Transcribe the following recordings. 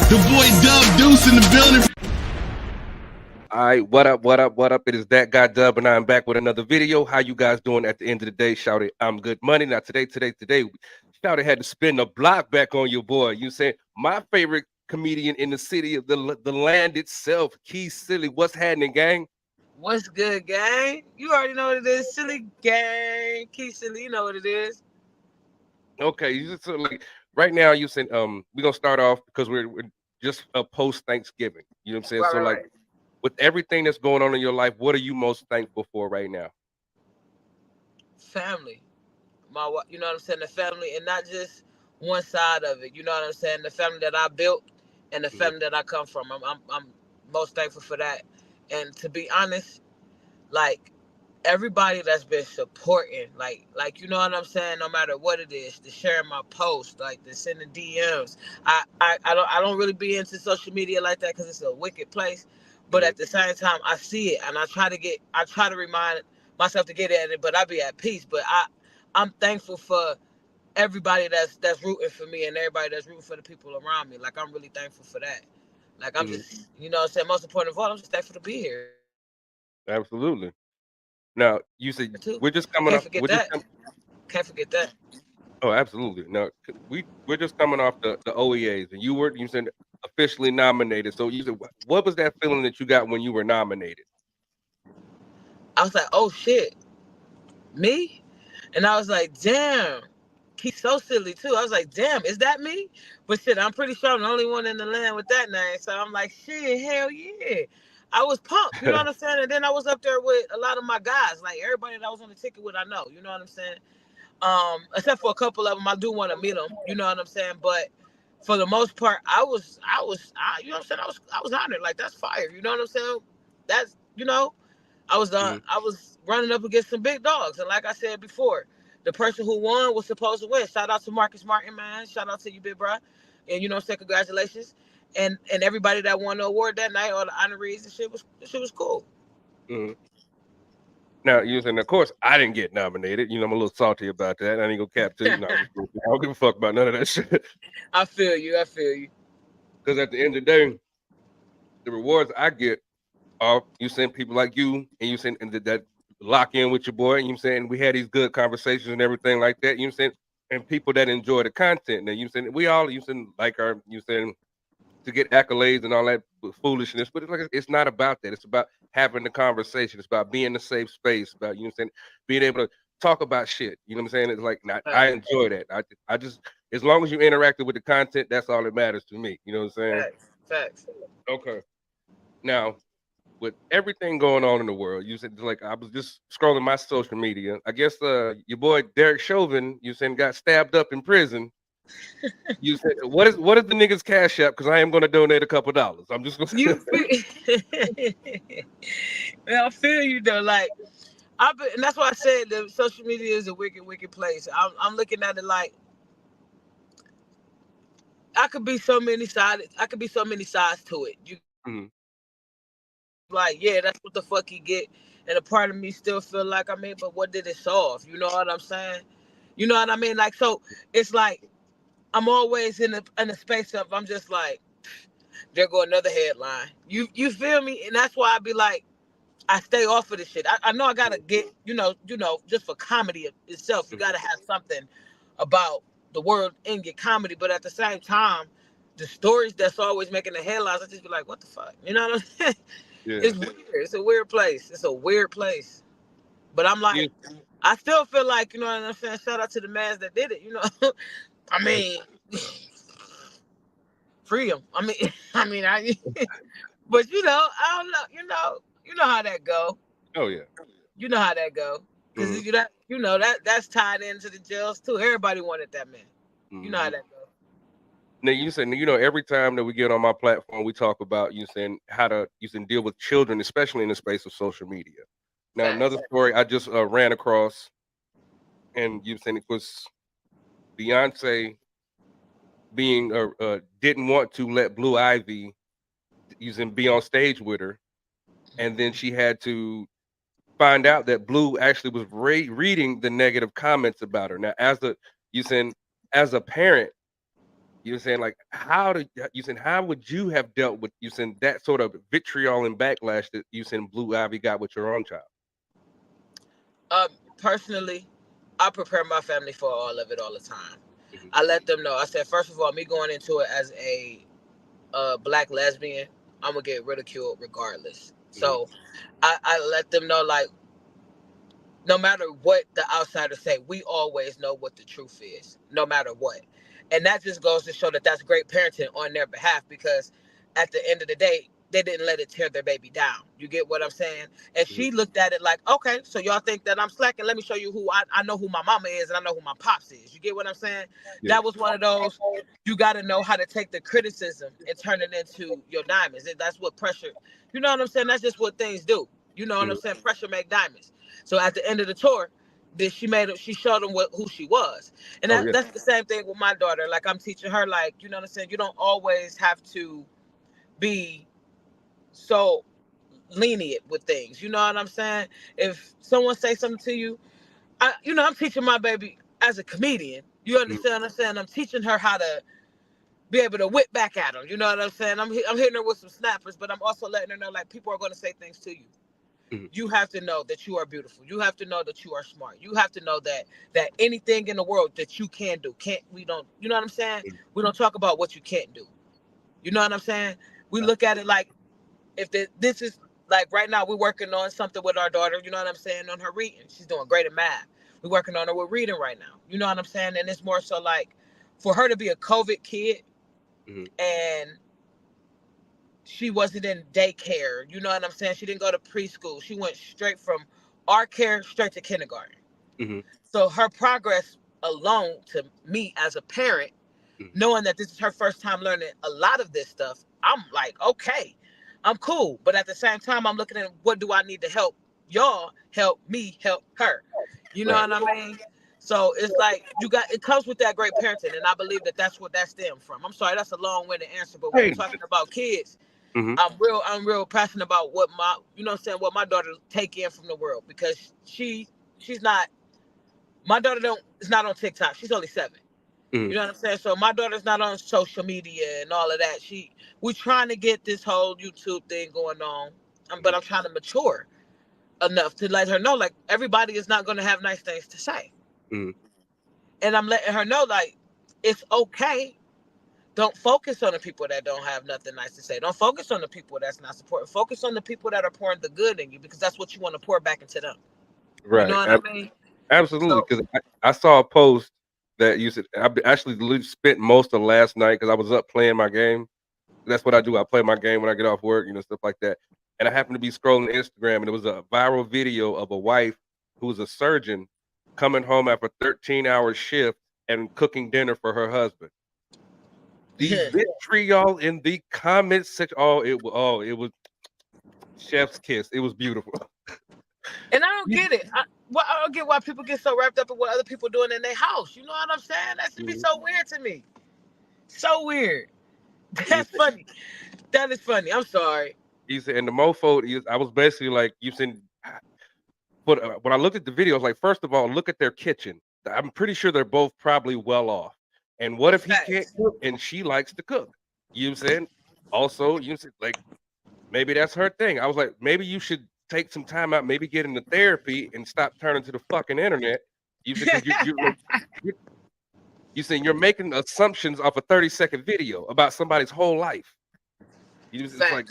The boy Dub Deuce in the building. All right, what up, what up, what up? It is that guy Dub, and I'm back with another video. How you guys doing at the end of the day? Shout it, I'm good money. Now today, Shout it had to spin the block back on your boy. You saying my favorite comedian in the city of the land itself, Key Silly. What's happening, gang? What's good, gang? You already know what it is. Silly gang. Key Silly, you know what it is. Okay, you just like right now. You saying we're gonna start off because we're just post Thanksgiving. You know what I'm saying? So like Right. with everything that's going on in your life, what are you most thankful for right now? Family. You know what I'm saying? The family, and not just one side of it. You know what I'm saying? The family that I built and the Mhm. family that I come from. I'm most thankful for that. And to be honest, like everybody that's been supporting, like you know what I'm saying, no matter what it is, to sharing my posts, like to sending DMs. I don't really be into social media like that because it's a wicked place. But Mhm. at the same time, I see it and I try to remind myself to get at it, but I be at peace. But I'm thankful for everybody that's rooting for me and everybody that's rooting for the people around me. Like I'm really thankful for that. Like I'm Mhm. just, you know what I'm saying, most important of all, I'm just thankful to be here too. Absolutely. Now you said Can't forget we're just that. coming off. Can't forget that. Oh, absolutely. No, we're just coming off the OEAs, and you said officially nominated. So you said what was that feeling that you got when you were nominated? I was like, oh shit, me? And I was like, damn, he's so silly too. I was like, damn, is that me? But shit, I'm pretty sure I'm the only one in the land with that name. So I'm like, shit, hell yeah. I was pumped, you know what I'm saying? And then I was up there with a lot of my guys, like everybody that was on the ticket with I know, you know what I'm saying? Except for a couple of them, I do want to meet them, you know what I'm saying? But for the most part, you know what I'm saying? I was honored. Like that's fire, you know what I'm saying? That's, you know, Mhm. I was running up against some big dogs, and like I said before, the person who won was supposed to win. Shout out to Marcus Martin, man. Shout out to you, big bro. And you know, say congratulations. And everybody that won the award that night, all the honorees and shit was cool. Mhm. Now you said, of course, I didn't get nominated. You know, I'm a little salty about that. I ain't gonna cap to you. No, I don't give a fuck about none of that shit. I feel you. I feel you. Because at the end of the day, the rewards I get are you send people like you, and you send and that lock in with your boy. And you saying we had these good conversations and everything like that. You saying and people that enjoy the content. Now you saying we all you saying like our you saying to get accolades and all that foolishness, but it's like it's not about that. It's about having the conversation. It's about being in a safe space. About you know what I'm saying, being able to talk about shit. You know what I'm saying? It's like I Facts. enjoy that. I just as long as you interacted with the content, that's all that matters to me. You know what I'm saying? Facts. Facts. Okay. Now with everything going on in the world, you said like I was just scrolling my social media. I guess your boy Derek Chauvin, you said got stabbed up in prison. You said what is the nigga's cash app? Because I am going to donate a couple dollars. I'm just You going. feel Man, I feel you though. Like and that's why I said that social media is a wicked, wicked place. I'm looking at it like I could be so many sides. I could be so many sides to it. You Mhm. like, yeah, that's what the fuck he get. And a part of me still feel like, I mean, but what did it solve? You know what I'm saying? You know what I mean? Like, so it's like I'm always in a space of I'm just like, there go another headline. You feel me? And that's why I be like, I stay off of this shit. I know I gotta get, just for comedy itself, you Mhm. gotta have something about the world in your comedy, but at the same time, the stories that's always making the headlines, I just be like, what the fuck? You know what I'm saying? Yeah. It's weird. It's a weird place. It's a weird place. But I'm Yeah. like, I still feel like, you know what I'm saying? Shout out to the mans that did it, you know. I mean, free them. I mean, I mean, but I don't know, you know how that go. Oh yeah. You know how that go. Cause Mhm. that's tied into the jails too. Everybody wanted that man. You know how Mhm. that go. Now you said every time that we get on my platform, we talk about you saying how to you can deal with children, especially in the space of social media. Now another Facts. story I just ran across, and you saying it was Beyonce being didn't want to let Blue Ivy using be on stage with her, and then she had to find out that Blue actually was reading the negative comments about her. Now, as a you saying as a parent, You know, saying like, how would you have dealt with that sort of vitriol and backlash that Blue Ivy got with your own child? Personally, I prepare my family for all of it all the time. Mhm. I let them know. I said, first of all, me going into it as a black lesbian, I'm gonna get ridiculed regardless. So I let them know, like, no matter what the outsiders say, we always know what the truth is, no matter what. And that just goes to show that that's great parenting on their behalf, because at the end of the day, they didn't let it tear their baby down. You get what I'm saying? And she looked at it like, okay, so y'all think that I'm slacking. Let me show you who I know who my mama is, and I know who my pops is. You get what I'm saying? Yeah. That was one of those, you got to know how to take the criticism and turn it into your diamonds. And that's what pressure, you know what I'm saying? That's just what things do. You know what I'm saying? Pressure make diamonds. So at the end of the tour, she showed them who she was. And that's the same thing with my daughter. Like, I'm teaching her, like, you know what I'm saying? You don't always have to be so lenient with things. You know what I'm saying? If someone say something to you, I'm teaching my baby as a comedian. You understand what I'm saying? I'm teaching her how to be able to whip back at them. You know what I'm saying? I'm hitting her with some snappers, but I'm also letting her know, like, people are going to say things to you. You have to know that you are beautiful. You have to know that you are smart. You have to know that anything in the world that you can do, you know what I'm saying? We don't talk about what you can't do. You know what I'm saying? We look at it like, if this is, like, right now we're working on something with our daughter, you know what I'm saying, on her reading. She's doing great at math. We're working on her with reading right now. You know what I'm saying? And it's more so like, for her to be a COVID kid and she wasn't in daycare. You know what I'm saying? She didn't go to preschool. She went straight from our care straight to kindergarten. So her progress alone, to me as a parent, knowing that this is her first time learning a lot of this stuff, I'm like, okay, I'm cool. But at the same time, I'm looking at, what do I need to help y'all help me help her? You know what I mean? So it's like, it comes with that great parenting, and I believe that that's what that stems from. I'm sorry, that's a long-winded answer, but when we're talking about kids, I'm real passionate about what my daughter take in from the world, because she's not, my daughter is not on TikTok. She's only 7. You know what I'm saying? So my daughter's not on social media and all of that. We're trying to get this whole YouTube thing going on, but I'm trying to mature enough to let her know, like, everybody is not going to have nice things to say. And I'm letting her know, like, it's okay. Don't focus on the people that don't have nothing nice to say. Don't focus on the people that's not supporting. Focus on the people that are pouring the good in you, because that's what you want to pour back into them. Right. You know what I mean? Absolutely. Because I saw a post that you said, I actually spent most of last night because I was up playing my game. That's what I do. I play my game when I get off work, stuff like that. And I happened to be scrolling Instagram, and it was a viral video of a wife who was a surgeon coming home after a 13-hour shift and cooking dinner for her husband. The vitriol in the comments section, it was chef's kiss. It was beautiful. And I don't get it. I don't get why people get so wrapped up in what other people doing in their house. You know what I'm saying? That should be so weird to me. So weird. That's funny. That is funny. I'm sorry. He said, and the mofo is, I was basically like, you said, but when I looked at the video, I was like, first of all, look at their kitchen. I'm pretty sure they're both probably well off. And what if he can't cook and she likes to cook? You know what I'm saying? Also, you said, like, maybe that's her thing. I was like, maybe you should take some time out, maybe get into therapy and stop turning to the fucking internet. You said, you saying you're making assumptions off a 30-second video about somebody's whole life. It's like,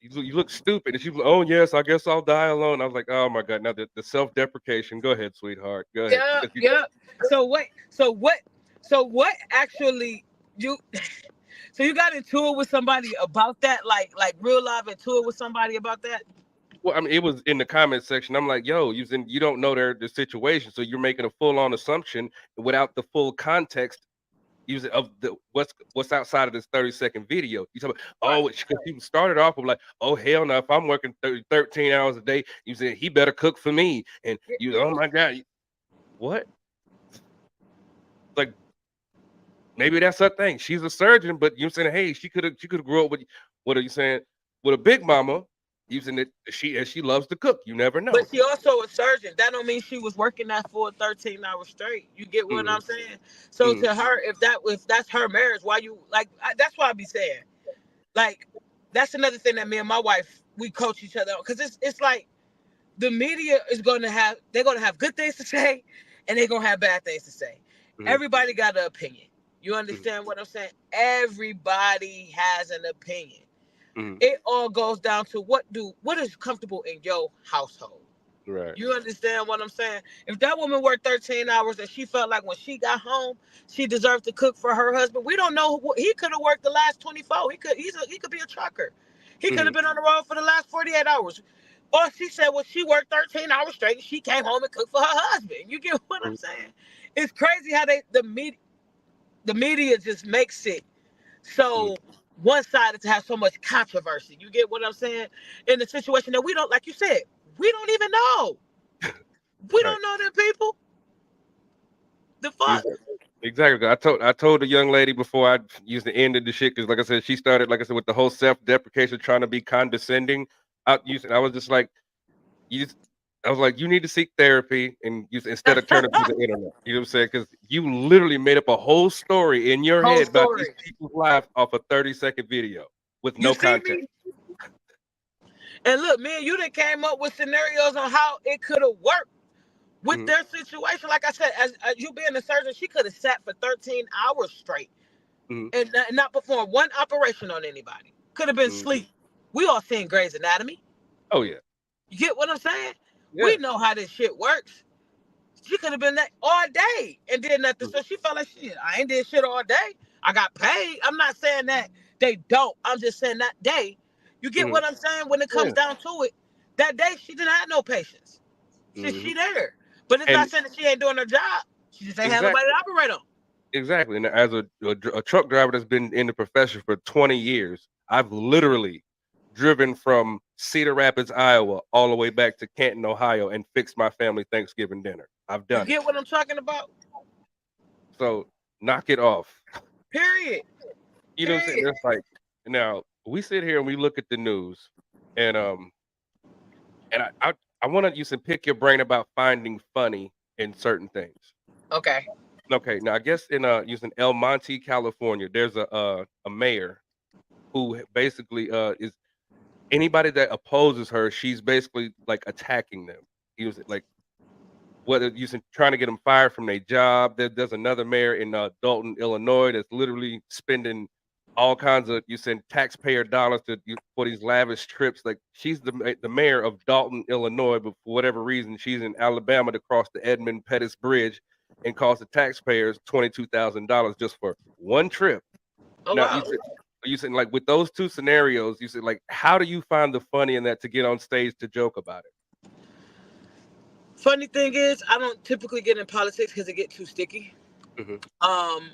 you look stupid. And she was like, oh yes, I guess I'll die alone. I was like, oh my God. Now the self-deprecation. Go ahead, sweetheart. Go ahead. Yeah. So what actually so you got into it with somebody about that? Like real life into it with somebody about that? Well, I mean, it was in the comment section. I'm like, yo, you don't know their situation. So you're making a full-on assumption without the full context of the what's outside of this 30-second video. You talk about, because people started off with like, oh hell no, if I'm working 13 hours a day, you said he better cook for me, and oh my God, what? Like, maybe that's her thing. She's a surgeon, but you're saying, hey, she could have grew up with, what are you saying, with a big mama using it. She loves to cook. You never But know. she also a surgeon. That don't mean she was working that for 13 hours straight. You get what Mm, I'm saying? So mm, to her, if that's her marriage, why you like? That's why I be saying, like, that's another thing that me and my wife we coach each other on, because it's like the media is they're gonna have good things to say, and they're gonna have bad things to say. mm, Everybody got an opinion. You mm, understand what I'm saying? Everybody has an opinion. mm. It all goes down to what is comfortable in your household. Right. You understand what I'm saying? If that woman worked 13 hours and she felt like when she got home, she deserved to cook for her husband, we don't know what he could have worked the last 24. He could be a trucker. He could have Mm, been on the road for the last 48 hours. Or she said, well, she worked 13 hours straight and she came home and cooked for her husband. You get what I'm mm, saying? It's crazy how the media just makes it mm. so one-sided to have so much controversy. You get what I'm saying? In the situation that we don't, like you said, we don't even know. We Right. don't know them people. The fuck? Exactly. I told the young lady before I used to end the shit because, like I said, she started, like I said, with the whole self-deprecation, trying to be condescending. I was just like, you just, I was like, you need to seek therapy and use instead of turning to the internet. You know what I'm saying? Because you literally made up a whole story in your Whole head about these story. people's lives off a 30-second video with You no see context. me? And look, me and you done came up with scenarios on how it could have worked with Mhm, their situation. Like I said, as you being a surgeon, she could have sat for 13 hours straight mhm, and not perform one operation on anybody. Could have been mhm. sleep. We all seen Grey's Anatomy. Oh yeah, You get what I'm saying? yeah. We know how this shit works. She could have been that all day and did nothing. Mhm, So she felt like shit. I ain't did shit all day. I got paid. I'm not saying that they don't. I'm just saying that day. You get mhm. what I'm saying? When it comes Yeah. down to it, that day she didn't have no patience. Mhm. She there. But it's not And saying that she ain't doing her job. She just ain't have nobody exactly. to operate on. Exactly, and as a truck driver that's been in the profession for 20 years, I've literally driven from Cedar Rapids, Iowa, all the way back to Canton, Ohio, and fixed my family Thanksgiving dinner. I've You done it. get what I'm talking about? So knock it off. Period. You know what I'm saying? Period. It's like now we sit here and we look at the news, and I want to use and pick your brain about finding funny in certain things. Okay. Okay, now I guess in using El Monte, California, there's a mayor who basically is anybody that opposes her, she's basically like attacking them. He was like whether using trying to get them fired from their job. There's another mayor in Dalton, Illinois, that's literally spending all kinds of you send taxpayer dollars for these lavish trips. Like she's the mayor of Dalton, Illinois, but for whatever reason, she's in Alabama to cross the Edmund Pettus Bridge and cost the taxpayers $22,000 just for one trip. Oh Now wow. you said like with those two scenarios, you said like how do you find the funny in that to get on stage to joke about it? Funny thing is, I don't typically get in politics because it get too sticky. Mhm, Um,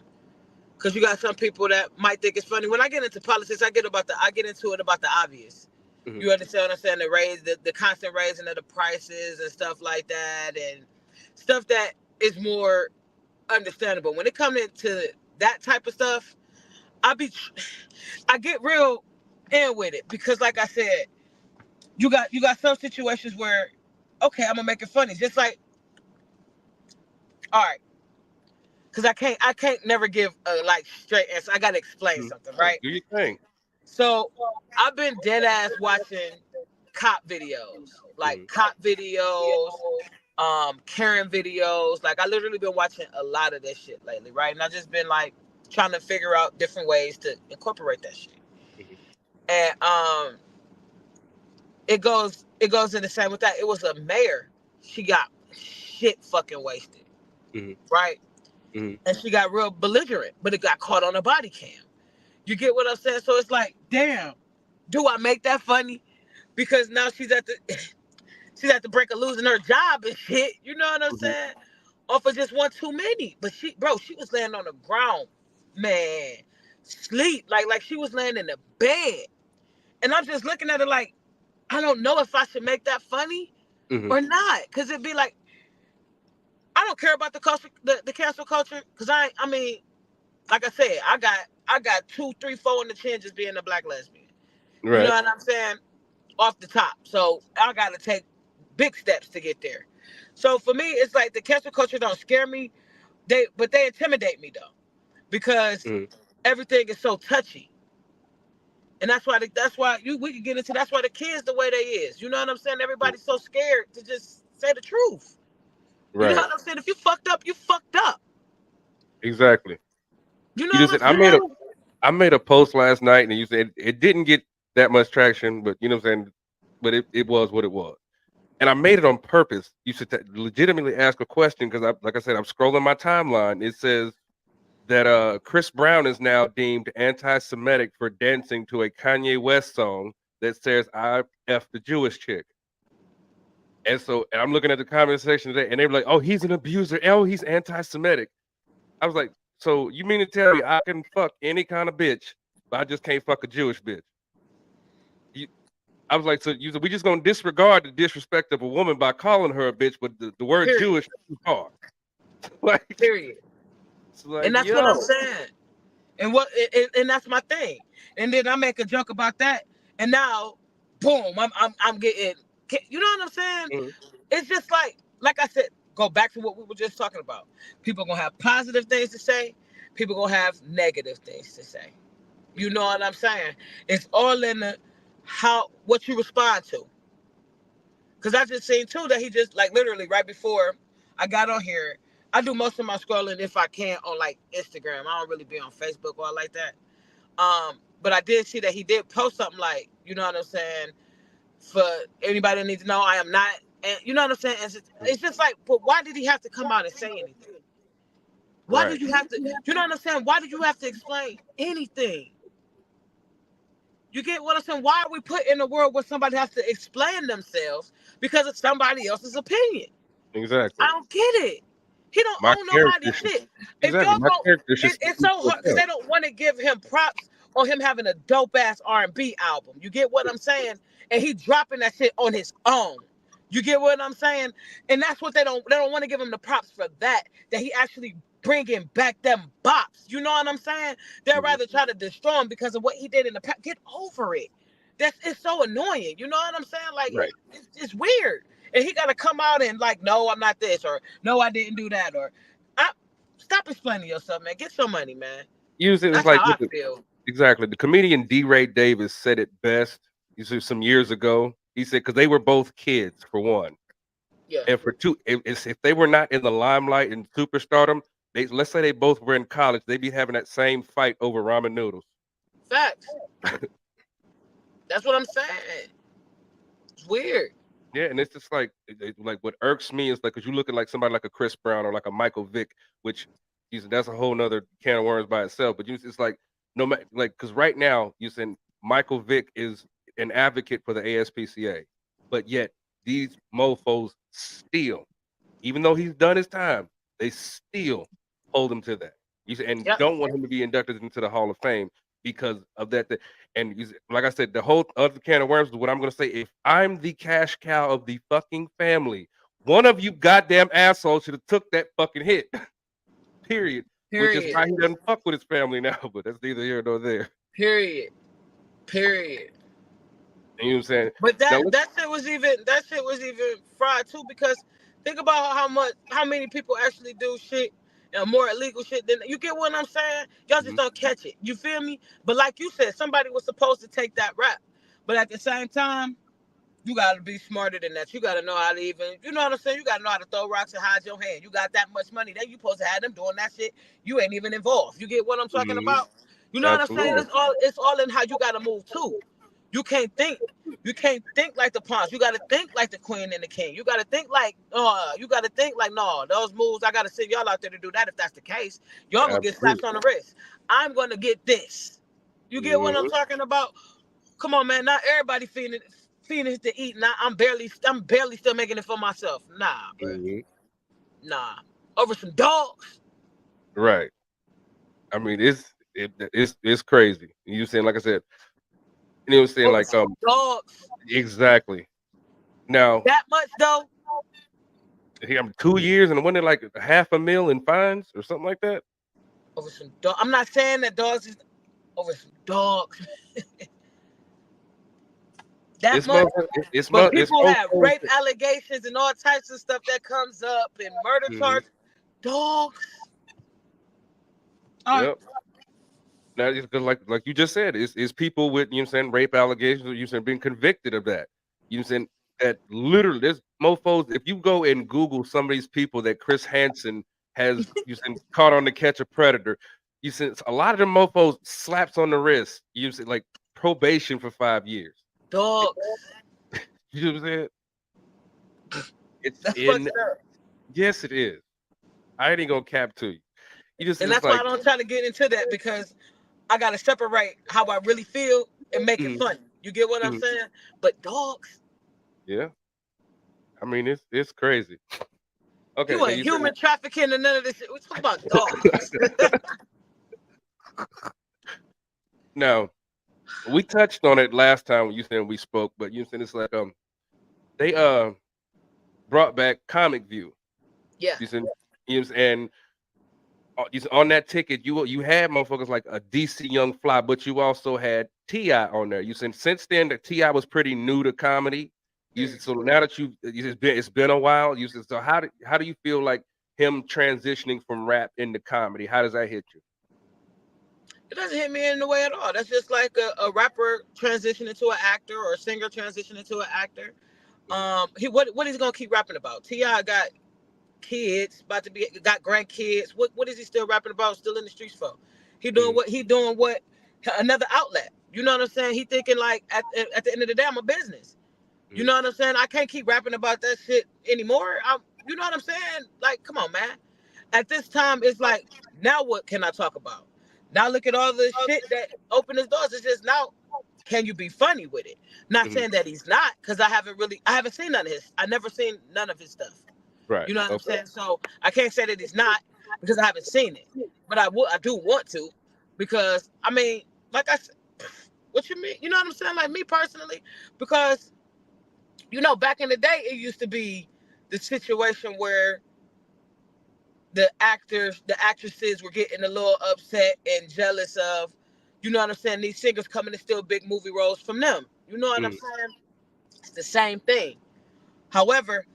because you got some people that might think it's funny. When I get into politics, I get into it about the obvious. mhm, You understand what I'm saying? The constant raising of the prices and stuff like that, and stuff that is more understandable. When it comes into that type of stuff, I be, I get real in with it because, like I said, you got some situations where, okay, I'm gonna make it funny, just like, all right, because I can't never give a like straight answer. I gotta explain mhm. something, Oh, right? do your thing. So I've been dead ass watching Mhm, cop videos, Karen videos. Like I literally been watching a lot of that shit lately, right? And I just been like trying to figure out different ways to incorporate that shit. mhm, And it goes in the same with that. It was a mayor. She got shit fucking wasted, mhm, right? mhm, And she got real belligerent, but it got caught on a body cam. You get what I'm saying? So it's like, damn, do I make that funny? Because now she's at the brink of losing her job and shit. You know what I'm mhm, saying? Off of just one too many. But she was laying on the ground, man, sleep like she was laying in the bed. And I'm just looking at her like, I don't know if I should make that funny mhm. or not, because it'd be like, I don't care about the culture, the cancel culture, because I mean, like I said, I got 2, 3, 4 in the chin just being a black lesbian. You know Right. what I'm saying? off the top. So I gotta take big steps to get there. So for me, it's like the cancel culture don't scare me. But they intimidate me though, because everything is so touchy. And that's why we can get into that's why the kids the way they is. You know what I'm saying? Everybody's so scared to just say the truth. You know Right. what I'm saying? If you fucked up, you fucked up. Exactly. You know You just what said I'm saying? I made a post last night, and you said it didn't get that much traction, but you know what I'm saying. But it was what it was, and I made it on purpose. You should legitimately ask a question because like I said, I'm scrolling my timeline. It says that Chris Brown is now deemed anti-Semitic for dancing to a Kanye West song that says "I f the Jewish chick." And I'm looking at the comment section today, and they were like, "Oh, he's an abuser. Oh, he's anti-Semitic." I was like, "So you mean to tell me I can fuck any kind of bitch, but I just can't fuck a Jewish bitch?" I was like, "So we just gonna disregard the disrespect of a woman by calling her a bitch, but the word Period. Jewish is too far." Like, Period. it's like, And that's what I'm saying. And that's my thing. And then I make a joke about that, and now, boom, I'm getting. You know what I'm saying? Mhm. It's just like I said, go back to what we were just talking about. People gonna have positive things to say. People gonna have negative things to say. You know what I'm saying? It's all in the what you respond to. Cause I just seen too that he just like literally right before I got on here. I do most of my scrolling if I can on like Instagram. I don't really be on Facebook or like that. But I did see that he did post something like, you know what I'm saying? For anybody that needs to know, I am not, and you know what I'm saying? It's just like, but why did he have to come out and say anything? Why Right. did you have to, you know what I'm saying? Why did you have to explain anything? You get what I'm saying? Why are we put in a world where somebody has to explain themselves because of somebody else's opinion? Exactly. I don't get it. He don't My own character nobody's should shit. If exactly. y'all My go, character should it's speak so for hard because itself. they don't want to give him props on him having a dope ass R&B album. You get what I'm saying? And he dropping that shit on his own. You get what I'm saying? And that's what they don't want to give him the props for that he actually bringing back them bops. You know what I'm saying? They'd Mhm. rather try to destroy him because of what he did in the past. Get over it. It's so annoying. You know what I'm saying? Like Right. it's weird. And he gotta come out and like, no, I'm not this, or no, I didn't do that, or stop explaining yourself, man. Get your money, man. Usually it's That's like how I feel. exactly. The comedian D. Ray Davis said it best. You see, some years ago, he said because they were both kids for one, Yeah. and for two, if they were not in the limelight and superstardom, let's say they both were in college, they'd be having that same fight over ramen noodles. Facts. That's what I'm saying. It's weird. Yeah, and it's just like like what irks me is like because you look at like somebody like a Chris Brown or like a Michael Vick, which that's a whole nother can of worms by itself. But it's like no matter like because right now you said Michael Vick is an advocate for the ASPCA, but yet these mofo's still, even though he's done his time, they still hold him to that. And Yep. don't want him to be inducted into the Hall of Fame because of that. And like I said, the whole other can of worms is what I'm going to say. If I'm the cash cow of the fucking family, one of you goddamn assholes should have took that fucking hit. Period. Which is Period. why he doesn't fuck with his family now. But that's neither here nor there. Period. Period. You know what I'm saying? But Now, that shit was even fried too, because think about how many people actually do shit and more illegal shit than you get what I'm saying? Y'all just mhm, don't catch it. You feel me? But like you said, somebody was supposed to take that rap. But at the same time, you gotta be smarter than that. You gotta know how to even, you know what I'm saying? You gotta know how to throw rocks and hide your hand. You got that much money, then you supposed to have them doing that shit. You ain't even involved. You get what I'm talking mhm, about? You know what I'm saying? absolutely. It's all in how you gotta move too. You can't think. You can't think like the pawns. You gotta think like the queen and the king. You gotta think like, no, those moves, I gotta send y'all out there to do that if that's the case. Y'all gonna get slaps Absolutely. on the wrist. I'm gonna get this. You get what I'm Mhm, talking about? Come on, man. Not everybody feeding to eat. Now I'm barely still making it for myself. Nah, bro. mhm. Nah. Over some dogs. Right. I mean, it's crazy. You saying like I said, you know what I'm saying? Over Like some dogs. exactly. Now, That much though. I'm 2 years and wasn't it like $500,000 in fines or something like that? Over some dogs. I'm not saying that dogs is over some dogs. that It's much. But it's people have mofos rape allegations and all types of stuff that comes up and murder Mhm. charges. Dogs. All right. Yep. Now it's 'cause like you just said, it's people with, you know what I'm saying, rape allegations, or you saying being convicted of that. You know what I'm saying? That literally there's mofos. If you go and Google some of these people that Chris Hansen has, you saying, caught on to catch a predator, you said a lot of them mofos slaps on the wrist. You said like probation for 5 years. Dogs. You know what I'm saying? It's That's fucked in up. yes, it is. I ain't even gonna cap to you. You just And it's that's why like I don't try to get into that, because I gotta separate how I really feel and make it mhm, funny. You get what I'm mhm, saying? But dogs, yeah. I mean it's crazy. Okay, you now ain't you said human trafficking and none of this shit. We talk about dogs. now we touched on it last time when you said we spoke, but you said it's like they brought back Comic View. Yeah. You said and you said on that ticket you had motherfuckers like a DC Young Fly, but you also had Ti on there. You said since then that Ti was pretty new to comedy. You said, so now that it's been a while. You said so how do you feel like him transitioning from rap into comedy? How does that hit you? It doesn't hit me in the way at all. That's just like a rapper transitioning to an actor or a singer transitioning to an actor. Mhm, He what is he gonna keep rapping about? T.I. got kids, about to be got grandkids. What is he still rapping about? Still in the streets for? mhm, He doing what another outlet. You know what I'm saying? He thinking like at the end of the day, I'm a business. You mhm, know what I'm saying? I can't keep rapping about that shit anymore. You know what I'm saying? Like, come on, man. At this time, it's like, now what can I talk about? Now look at all the shit that opened his doors. It's just now, can you be funny with it? Not mhm. saying that he's not, because I haven't seen none of his. I never seen none of his stuff. Right. You know what I'm Okay. saying? So I can't say that he's not because I haven't seen it. But I do want to, because I mean, like I said, what you mean? You know what I'm saying? Like me personally, because back in the day, it used to be the situation where the actresses were getting a little upset and jealous of, you know what I'm saying, these singers coming to steal big movie roles from them. You know what I'm Mhm, saying? It's the same thing. However,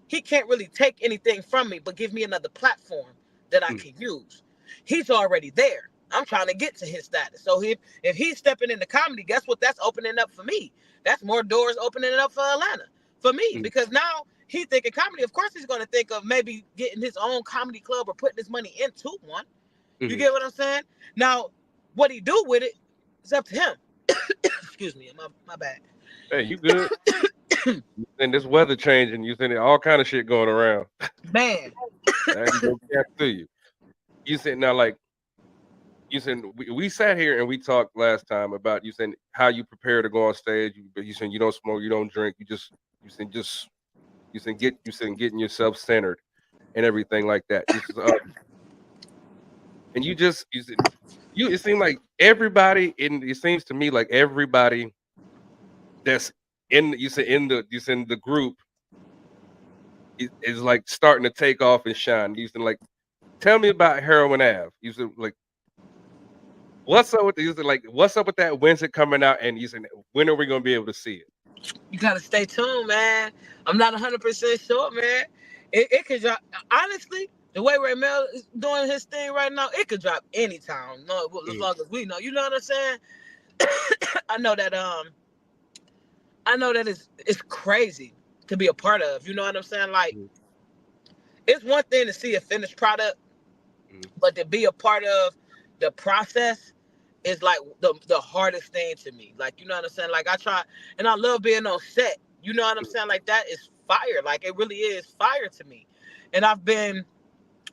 he can't really take anything from me, but give me another platform that I mhm, can use. He's already there. I'm trying to get to his status. So if he's stepping into comedy, guess what? That's opening up for me. That's more doors opening up for Atlanta for me, mhm, because now he's thinking comedy. Of course, he's going to think of maybe getting his own comedy club or putting his money into one. You mhm. get what I'm saying? Now, what he do with it is up to him. Excuse me, my bad. Hey, you good? And this weather changing, you said all kind of shit going around. Man, I ain't gonna cap to you. You said now, like you said, we sat here and we talked last time about you saying how you prepare to go on stage. You said you don't smoke, you don't drink, you said getting yourself centered and everything like that. And you said it seemed like everybody it seems to me like everybody that's in you said in the group is like starting to take off and shine. You said like tell me about Heroin Ave. You said like what's up with what's up with that? When's it coming out? And you said when are we gonna be able to see it? you gotta stay tuned, man. I'm not 100% sure, man. It could drop. Honestly, the way Ray Mel is doing his thing right now, it could drop anytime. No, as Mhm, long as we know. You know what I'm saying? I know that it's crazy to be a part of. You know what I'm saying? Like, mhm, it's one thing to see a finished product, mhm, but to be a part of the process is like the hardest thing to me. Like, you know what I'm saying? Like, I try, and I love being on set. You know what I'm mhm, saying? Like, that is fire. Like, it really is fire to me. And I've been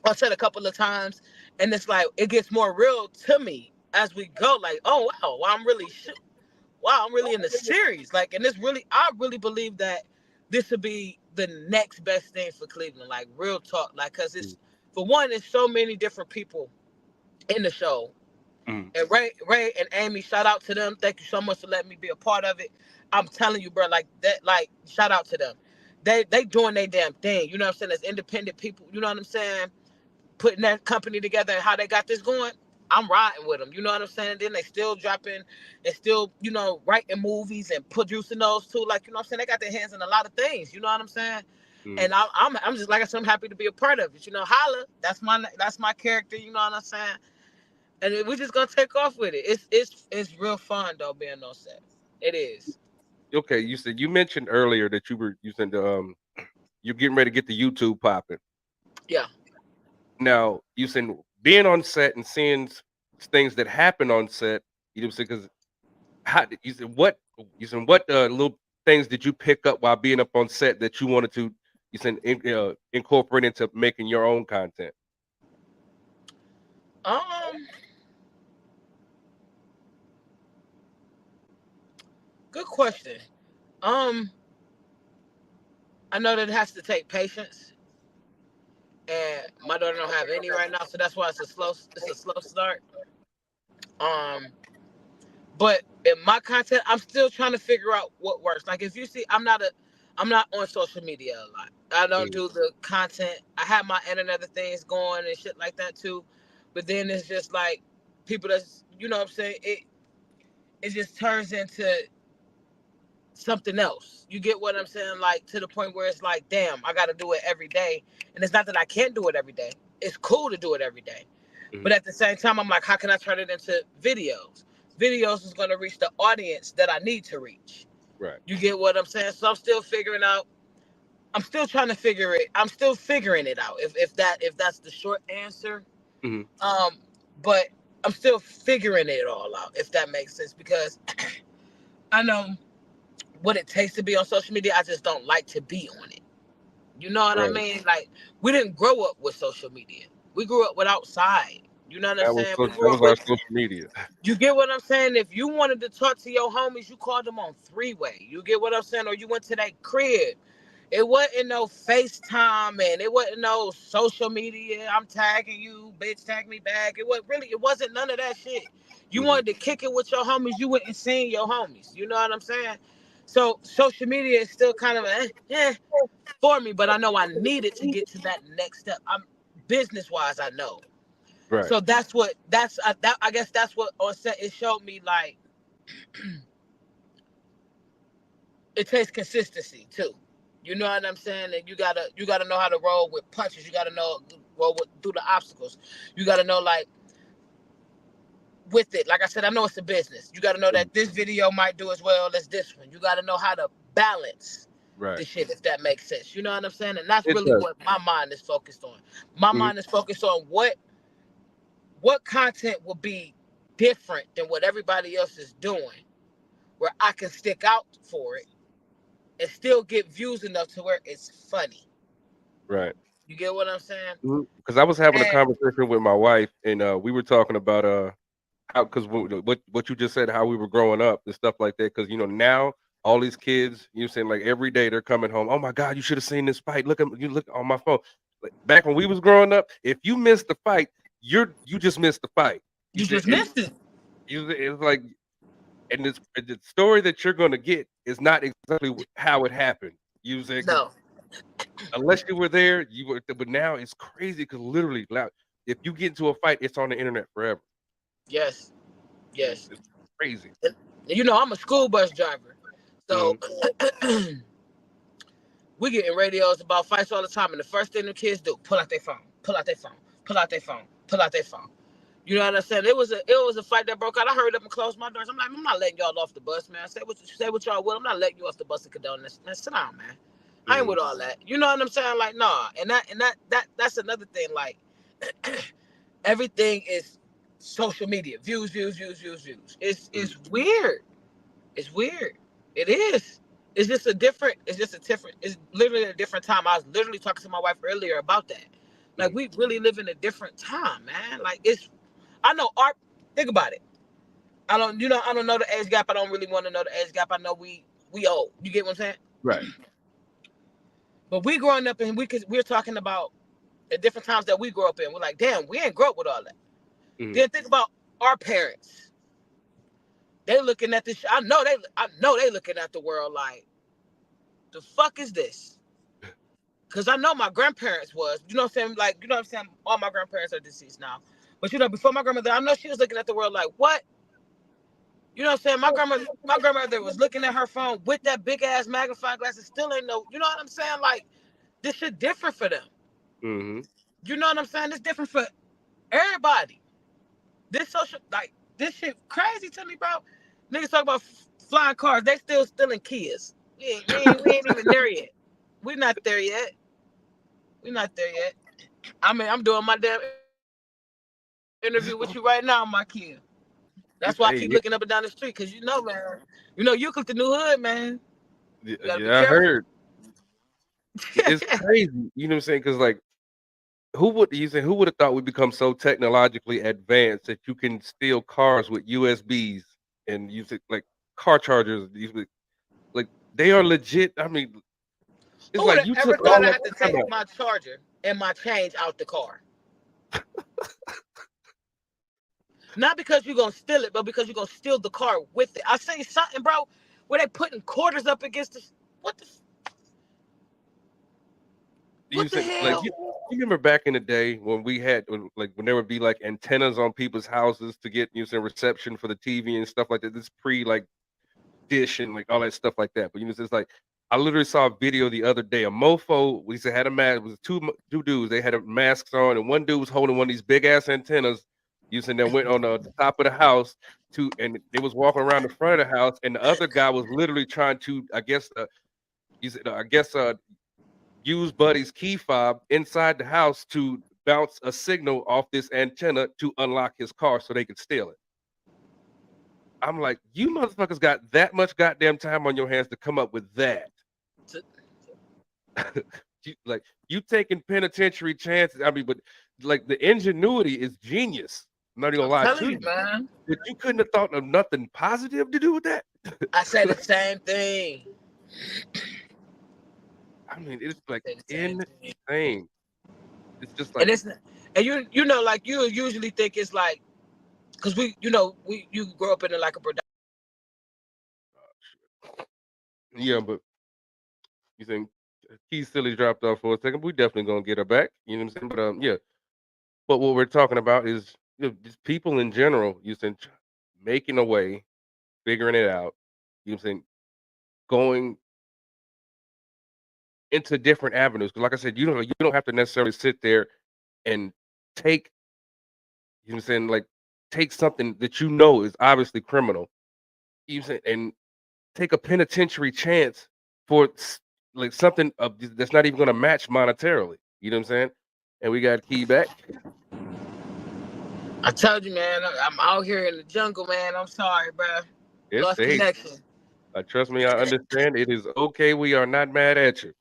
on set a couple of times, and it's like it gets more real to me as we go. Like, oh wow, wow, I'm really in the series. Like, and I really believe that this would be the next best thing for Cleveland. Like, real talk. Like, cause mhm, for one, it's so many different people in the show. mhm, And Ray and Amy, shout out to them. Thank you so much for letting me be a part of it. I'm telling you, bro, like that, like shout out to them. They doing their damn thing. You know what I'm saying? As independent people, you know what I'm saying? Putting that company together and how they got this going. I'm riding with them. You know what I'm saying? Then they still dropping and still, you know, writing movies and producing those too. Like, you know what I'm saying? They got their hands in a lot of things. You know what I'm saying? Mm. And I'm just like I said, I'm happy to be a part of it. You know, Holla, that's my character. You know what I'm saying? And we're just gonna take off with it. It's real fun though being on set. It is. Okay, you mentioned earlier that you said you're getting ready to get the YouTube popping. Yeah. Now you said being on set and seeing things that happen on set. You know, because how you said what little things did you pick up while being up on set that you wanted to incorporate into making your own content? Um. Good question. Um. I know that it has to take patience, and my daughter don't have any right now, so that's why it's a slow start. Um. But in my content, I'm still trying to figure out what works. Like if you see, I'm not on social media a lot. I don't Mm. do the content. I have my internet of things going and shit like that too. But then it's just like people that's, you know what I'm saying? It just turns into something else. You get what I'm saying? Like to the point where it's like, damn, I got to do it every day. And it's not that I can't do it every day. It's cool to do it every day. Mhm. But at the same time, I'm like, how can I turn it into videos? Videos is going to reach the audience that I need to reach. Right. You get what I'm saying? So I'm still figuring out. I'm still trying to figure it. I'm still figuring it out. If that's the short answer. Mhm. Um, but I'm still figuring it all out. If that makes sense, because I know what it takes to be on social media. I just don't like to be on it. You know what I Right. mean? Like we didn't grow up with social media. We grew up with outside. You know what I'm saying? We That grew was up our with. social media. You get what I'm saying? If you wanted to talk to your homies, you called them on three-way. You get what I'm saying? Or you went to that crib. It wasn't no FaceTime and it wasn't no social media. I'm tagging you, bitch, tag me back. It wasn't none of that shit. You Mhm. wanted to kick it with your homies, you went and seen your homies. You know what I'm saying? So social media is still kind of for me, but I know I needed to get to that next step. I'm business wise, I know. Right. So I guess that's what on set it showed me like it takes consistency too. You know what I'm saying? And you gotta know how to roll with punches. You gotta know through the obstacles. You gotta know like with it. Like I said, I know it's a business. You gotta know Mhm. that this video might do as well as this one. You gotta know how to balance the Right. shit if that makes sense. You know what I'm saying? And that's It really does. what my mind is focused on. My Mhm. mind is focused on what content will be different than what everybody else is doing, where I can stick out for it and still get views enough to where it's funny. Right. You get what I'm saying? Because I was having a And conversation with my wife, and we were talking about how because what you just said, how we were growing up and stuff like that. Because now all these kids, you saying like every day they're coming home. Oh my God, you should have seen this fight. You look on my phone. Like, back when we was growing up, if you missed the fight, you just missed the fight. You you said just missed it. it's like, and the story that you're gonna get is not exactly how it happened. You said because No. unless you were there, you were. But now it's crazy because literally, if you get into a fight, it's on the internet forever. Yes. Yes. It's crazy. And, you know, I'm a school bus driver. So Mhm. we getting radios about fights all the time. And the first thing the kids do, pull out their phone, pull out their phone, pull out their phone, pull out their phone. You know what I'm saying? It was a fight that broke out. I hurried up and closed my doors. I'm like, I'm not letting y'all off the bus, man. Say what y'all will. I'm not letting you off the bus and condone this. Man, sit down, man. I ain't Mhm. with all that. You know what I'm saying? Like, nah. And that's another thing. Like, everything is social media. Views, views, views, views, views. Mhm. It's weird. It's weird. It is. It's literally a different time. I was literally talking to my wife earlier about that. Like Mhm. we really live in a different time, man. Like I know think about it. I don't know the age gap. I don't really want to know the age gap. I know we old. You get what I'm saying? Right. But we growing up and we're talking about the different times that we grew up in. We're like, damn, we ain't grow up with all that. Mhm. Then think about our parents. They looking at this. I know they looking at the world like, the fuck is this? Because I know my grandparents was. You know what I'm saying? Like, you know what I'm saying? All my grandparents are deceased now. But you know, before my grandmother, I know she was looking at the world like, what? You know what I'm saying? My grandmother was looking at her phone with that big ass magnifying glass and still ain't no, you know what I'm saying? Like, this shit different for them. Mm-hmm. You know what I'm saying? It's different for everybody. This social, like, this shit crazy to me, bro. Niggas talk about flying cars. They still stealing Kias. We ain't even there yet. We not there yet. We not there yet. I mean, I'm doing my damn interview with you right now, my Kia. That's why I keep looking up and down the street, because you know, man. You know, you click the new hood, man. Yeah, I heard. It's crazy. You know what I'm saying? Because, like, who would have thought we'd become so technologically advanced that you can steal cars with USBs and use it like car chargers? Like, they are legit. I mean, it's who like you ever took all thought I that had to time take out. my charger and my change out the car? Not because you're gonna steal it, but because you're gonna steal the car with it. I say something, bro, where they putting quarters up against the what the You said, like, hell? you remember back in the day when we had when there would be like antennas on people's houses to get reception for the TV and stuff like that. This pre like dish and like all that stuff like that. But it's just like I literally saw a video the other day. A mofo, we said had a mask. It was two dudes. They had masks on, and one dude was holding one of these big ass antennas. Using that went on the top of the house and they was walking around the front of the house, and the other guy was literally trying to, I guess, use Buddy's key fob inside the house to bounce a signal off this antenna to unlock his car so they could steal it. I'm like, you motherfuckers got that much goddamn time on your hands to come up with that. you taking penitentiary chances. I mean, but like the ingenuity is genius. I'm not even gonna lie to you, man. But you couldn't have thought of nothing positive to do with that. I say the same thing. I mean, it's like insane. It's just like, and it's and you know, like you usually think it's like, because you grow up in like a production. Yeah, but you think Keith Silly dropped off for a second. We definitely gonna get her back. You know what I'm saying? But yeah. But what we're talking about is just people in general. You think making a way, figuring it out. You know what I'm saying? Going into different avenues. Because like I said, you don't have to necessarily sit there and take. You know what I'm saying? Like take something that you know is obviously criminal. You know what I'm saying? And take a penitentiary chance for like something that's not even going to match monetarily. You know what I'm saying? And we got Key back. I told you, man. I'm out here in the jungle, man. I'm sorry, bro. Lost connection. Trust me, I understand. It is okay. We are not mad at you.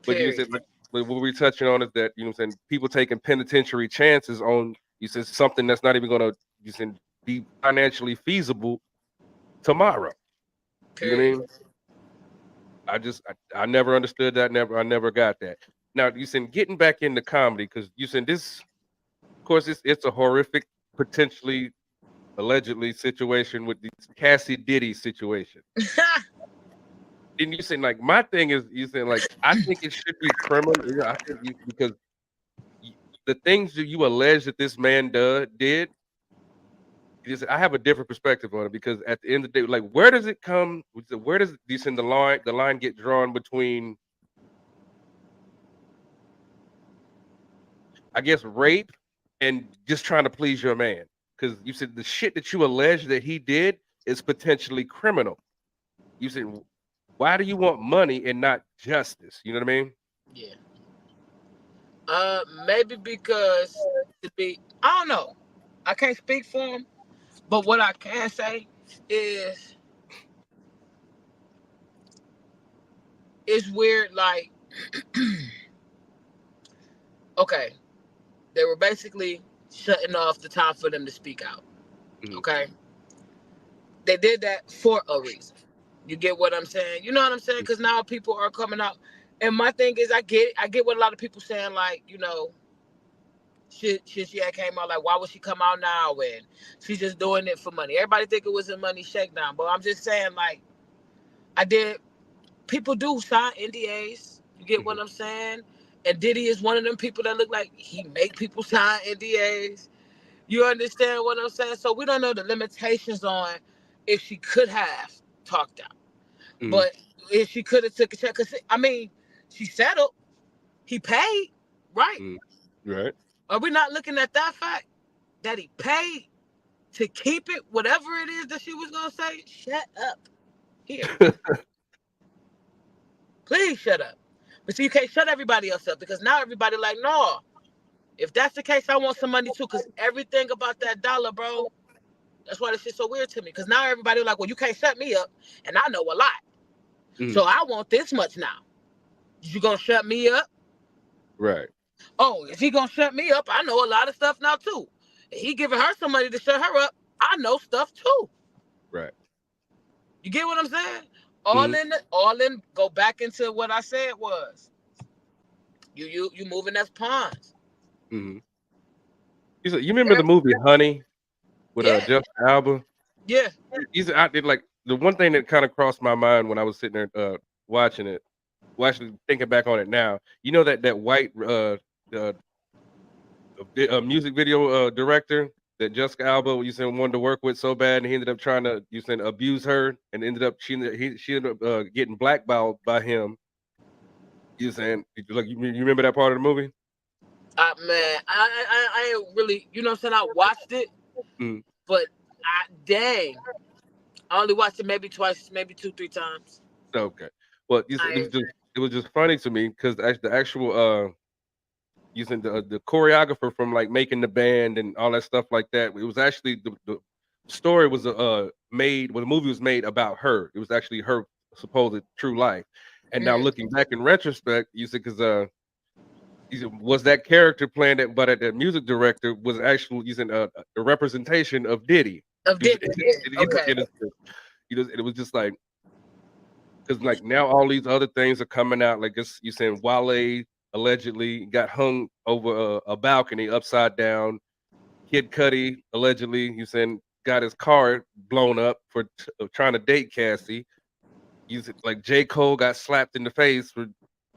But Period. you said, what we're touching on is that what I'm saying, people taking penitentiary chances on something that's not even going to be financially feasible tomorrow. Period. You know what I mean? I never understood that. I never got that. Now you said getting back into comedy, because you said this, of course, it's a horrific, potentially, allegedly situation with the Cassie Diddy situation. And you saying like my thing is you saying like I think it should be criminal. I think because the things that you allege that this man did. I have a different perspective on it, because at the end of the day, like where does it come? Where does the line get drawn between, I guess, rape and just trying to please your man? Because you said the shit that you allege that he did is potentially criminal. You said, why do you want money and not justice? You know what I mean? Yeah. Maybe because I don't know. I can't speak for him, but what I can say is it's weird. Like, okay, they were basically shutting off the time for them to speak out. Mm-hmm. Okay, they did that for a reason. You get what I'm saying? You know what I'm saying? Because now people are coming out, and my thing is, I get what a lot of people saying, like, she had came out like, why would she come out now when she's just doing it for money? Everybody think it was a money shakedown, but I'm just saying, like, people do sign NDAs. You get what I'm saying? And Diddy is one of them people that look like he make people sign NDAs. You understand what I'm saying? So we don't know the limitations on if she could have talked out. Mhm. But if she could have took a check, because I mean, she settled, he paid, right? Mhm. Right. Are we not looking at that fact that he paid to keep it, whatever it is that she was gonna say? Shut up. Here, please shut up. But see, you can't shut everybody else up because now everybody like, no. If that's the case, I want some money too. Because everything about that dollar, bro. That's why this shit's so weird to me. Because now everybody like, well, you can't shut me up, and I know a lot, Mhm. so I want this much now. You gonna shut me up? Right. Oh, if he gonna shut me up, I know a lot of stuff now too. If he giving her some money to shut her up, I know stuff too. Right. You get what I'm saying? Mhm. All in. Go back into what I said was you moving as pawns. Mhm. You remember the Every- movie Honey with Yeah, Jessica Alba? yeah. I did like the one thing that kind of crossed my mind when I was sitting there watching it. Well, actually thinking back on it now, you know that white uh, music video director that Jessica Alba you said wanted to work with so bad, and he ended up trying to you said abuse her, and ended up she ended up getting blackballed by him. You saying like you remember that part of the movie? Man, I ain't really, you know what I'm saying? I watched it, Mm, but dang, I only watched it maybe twice, maybe 2, 3 times. okay. Well, I it was just funny to me because the actual using the choreographer from like making the band and all that stuff like that. It was actually the story was made when the movie was made about her. It was actually her supposed true life. And now mhm. looking back in retrospect, you said because was that character playing that, but the music director was actually using a representation of Diddy. Of It, Diddy, yeah, okay. it was just like because like now all these other things are coming out. Like it's you saying Wale allegedly got hung over a balcony upside down. Kid Cudi allegedly you saying got his car blown up for trying to date Cassie. You said like J Cole got slapped in the face for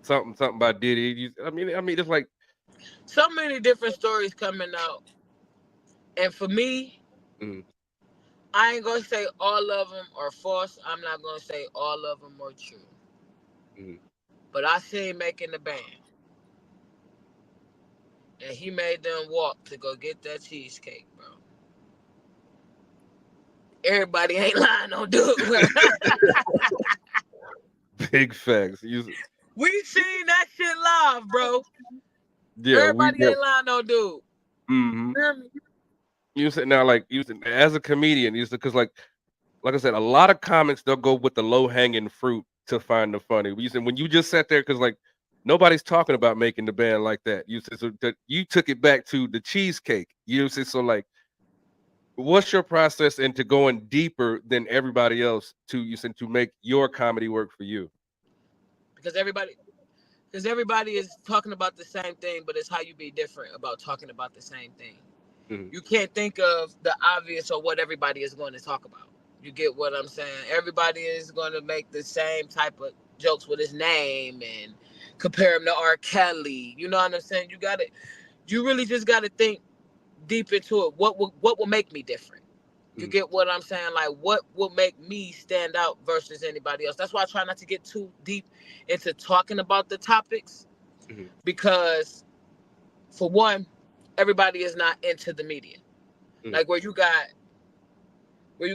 something by Diddy. I mean it's like So many different stories coming out, and for me, mm, I ain't gonna say all of them are false. I'm not gonna say all of them are true. mm, But I seen making the band, and he made them walk to go get that cheesecake, bro. Everybody ain't lying on dude. big facts. We seen that shit live, bro. Yeah, we Everybody ain't lying on dude. mm-hmm. Hear me? You said now like you said as a comedian, you said because like I said, a lot of comics they'll go with the low hanging fruit to find the funny. You said when you just sat there because like nobody's talking about making the band like that. You said so that you took it back to the cheesecake. You said so like what's your process into going deeper than everybody else to you said to make your comedy work for you? Because everybody is talking about the same thing, but it's how you be different about talking about the same thing. Mhm, You can't think of the obvious or what everybody is going to talk about. You get what I'm saying? Everybody is going to make the same type of jokes with his name and compare him to R. Kelly. You know what I'm saying? You really just got to think deep into it. What will make me different? You mhm, get what I'm saying? Like, what will make me stand out versus anybody else? That's why I try not to get too deep into talking about the topics mhm, because, for one, everybody is not into the media. mhm, Like where you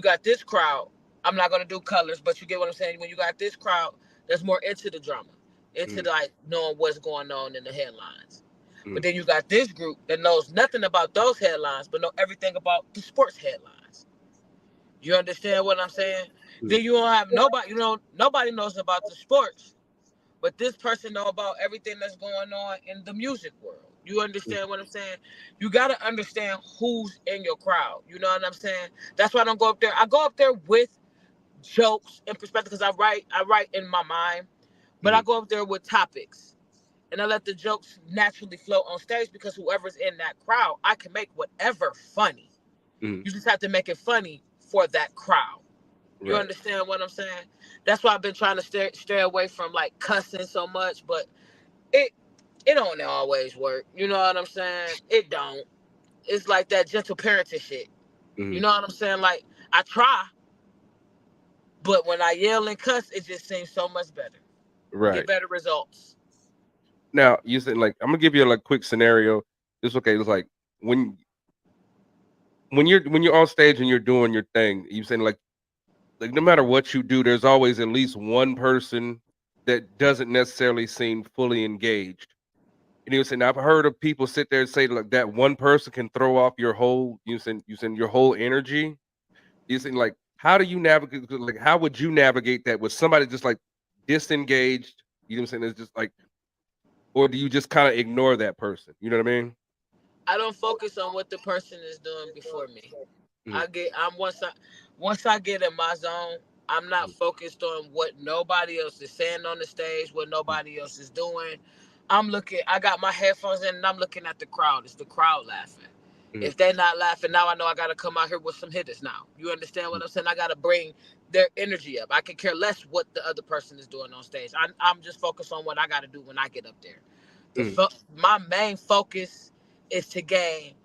got this crowd, I'm not gonna do colors, but you get what I'm saying. When you got this crowd that's more into the drama, into mhm, the, like knowing what's going on in the headlines. But mhm, then you got this group that knows nothing about those headlines, but know everything about the sports headlines. You understand what I'm saying? mhm, Then you don't have nobody. Nobody knows about the sports, but this person know about everything that's going on in the music world. You mhm, understand what I'm saying? You got to understand who's in your crowd. You know what I'm saying? That's why I don't go up there. I go up there with jokes and perspective because I write in my mind, but I mhm, go up there with topics and I let the jokes naturally flow on stage because whoever's in that crowd, I can make whatever funny. mhm. You just have to make it funny for that crowd. You Right. understand what I'm saying? That's why I've been trying to stay away from like cussing so much, but it it don't always work. You know what I'm saying? It don't. it's like that gentle parenting shit. Mhm. You know what I'm saying? Like, I try, but when I yell and cuss, it just seems so much better. Right. Get better results. Now, you said, like, I'm gonna give you a like quick scenario. It's okay. It's like when when you're on stage and you're doing your thing, you saying like no matter what you do, there's always at least one person that doesn't necessarily seem fully engaged. And he was saying, I've heard of people sit there and say like that one person can throw off your whole you saying your whole energy. You saying like how do you navigate like how would you navigate that with somebody just like disengaged? You know what I'm saying? It's just like or do you just kind of ignore that person? You know what I mean? I don't focus on what the person is doing before me. Mhm, Once I get in my zone, I'm not mhm, focused on what nobody else is saying on the stage, what nobody else is doing. I'm looking. I got my headphones in, and I'm looking at the crowd. It's the crowd laughing. mhm, If they're not laughing now, I know I gotta come out here with some hitters. Now, you understand what I'm saying? I gotta bring their energy up. I can care less what the other person is doing on stage. I'm just focused on what I gotta do when I get up there. mhm, My main focus is to gain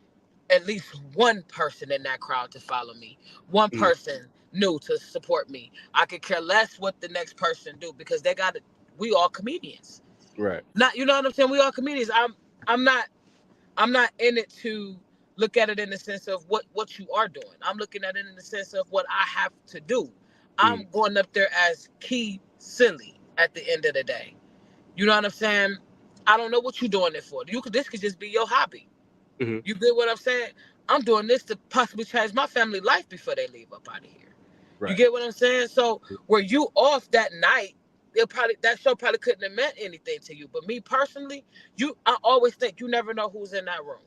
at least one person in that crowd to follow me, one mhm. person new to support me. I could care less what the next person do because they got it. We all comedians. Right. Not, you know what I'm saying? We all comedians. I'm not I'm not in it to look at it in the sense of what you are doing. I'm looking at it in the sense of what I have to do. Mhm, I'm going up there as Key Silly at the end of the day. You know what I'm saying? I don't know what you're doing it for. This could just be your hobby. mhm. You get what I'm saying? I'm doing this to possibly change my family life before they leave up out of here. You Right. get what I'm saying? So were you off that night, that show probably couldn't have meant anything to you. But me personally, I always think you never know who's in that room.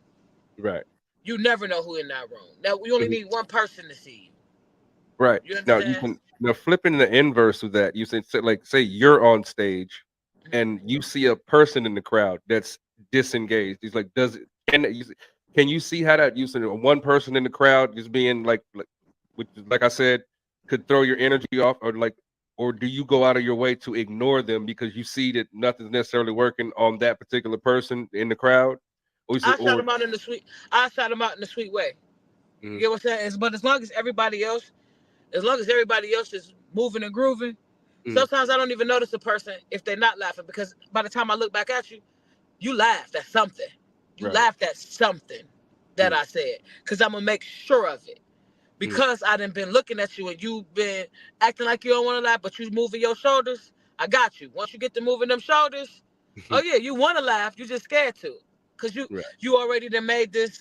Right. You never know who in that room. Now we only Mhm. need one person to see Right. you. You Now you understand? can now flipping the inverse of that, you say like say you're on stage Mhm. and you see a person in the crowd that's disengaged. He's like, does it can you see how that you said one person in the crowd just being like which is like I said, could throw your energy off or like or do you go out of your way to ignore them because you see that nothing's necessarily working on that particular person in the crowd? Or is it I shot or him out in the sweet. I shot him out in the sweet way. You mm, get what I'm saying? But as long as everybody else is moving and grooving, mm, sometimes I don't even notice a person if they're not laughing because by the time I look back at you, you laughed at something. You right. laughed at something that Mm, I said because I'm gonna make sure of it. mm, Because I done been looking at you and you've been acting like you don't want to laugh, but you moving your shoulders. I got you. Once you get to moving them shoulders, oh yeah, you want to laugh. You just scared to, cause right. you already done made this.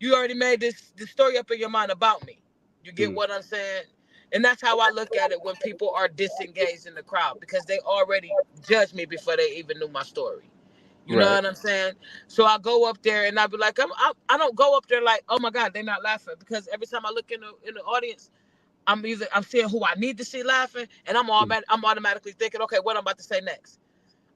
You already made this story up in your mind about me. You get Mm, what I'm saying? And that's how I look at it when people are disengaged in the crowd because they already judged me before they even knew my story. You know right. what I'm saying? So I go up there and I be like, I don't go up there like, oh my God, they're not laughing because every time I look in the audience, I'm seeing who I need to see laughing, and Mm, I'm automatically thinking, okay, what I'm about to say next.